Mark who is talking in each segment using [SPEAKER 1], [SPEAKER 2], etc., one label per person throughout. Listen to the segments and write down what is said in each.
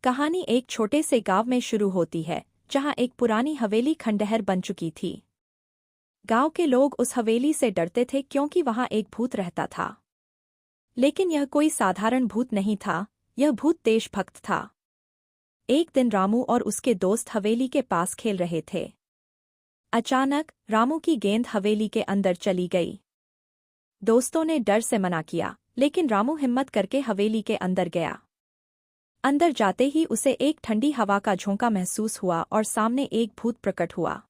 [SPEAKER 1] कहानी एक छोटे से गांव में शुरू होती है जहां एक पुरानी हवेली खंडहर बन चुकी थी। गांव के लोग उस हवेली से डरते थे क्योंकि वहां एक भूत रहता था। लेकिन यह कोई साधारण भूत नहीं था, यह भूत देशभक्त था। एक दिन रामू और उसके दोस्त हवेली के पास खेल रहे थे। अचानक रामू की गेंद हवेली के अंदर चली गई। दोस्तों ने डर से मना किया, लेकिन रामू हिम्मत करके हवेली के अंदर गया। अंदर जाते ही उसे एक ठंडी हवा का झोंका महसूस हुआ और सामने एक भूत प्रकट हुआ।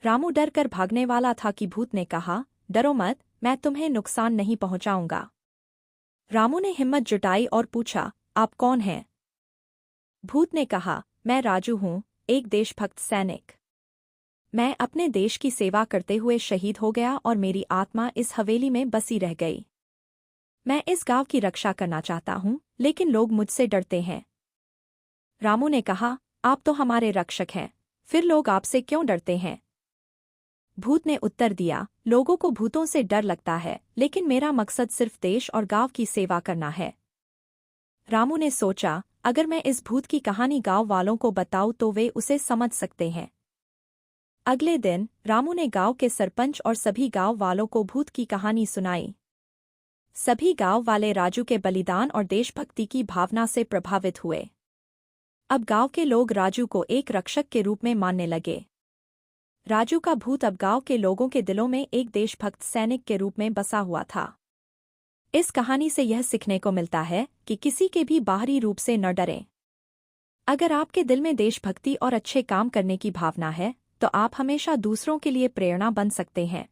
[SPEAKER 1] रामू डर कर भागने वाला था कि भूत ने कहा, डरो मत, मैं तुम्हें नुकसान नहीं पहुंचाऊंगा। रामू ने हिम्मत जुटाई और पूछा, आप कौन हैं? भूत ने कहा, मैं राजू हूं, एक देशभक्त सैनिक। मैं अपने देश की सेवा करते हुए शहीद हो गया और मेरी आत्मा इस हवेली में बसी रह गई। मैं इस गांव की रक्षा करना चाहता हूं, लेकिन लोग मुझसे डरते हैं। रामू ने कहा, आप तो हमारे रक्षक हैं, फिर लोग आपसे क्यों डरते हैं? भूत ने उत्तर दिया, लोगों को भूतों से डर लगता है, लेकिन मेरा मकसद सिर्फ देश और गांव की सेवा करना है। रामू ने सोचा, अगर मैं इस भूत की कहानी गांव वालों को बताऊं तो वे उसे समझ सकते हैं। अगले दिन रामू ने गांव के सरपंच और सभी गांव वालों को भूत की कहानी सुनाई। सभी गांव वाले राजू के बलिदान और देशभक्ति की भावना से प्रभावित हुए। अब गांव के लोग राजू को एक रक्षक के रूप में मानने लगे। राजू का भूत अब गांव के लोगों के दिलों में एक देशभक्त सैनिक के रूप में बसा हुआ था। इस कहानी से यह सीखने को मिलता है कि किसी के भी बाहरी रूप से न डरें। अगर आपके दिल में देशभक्ति और अच्छे काम करने की भावना है, तो आप हमेशा दूसरों के लिए प्रेरणा बन सकते हैं।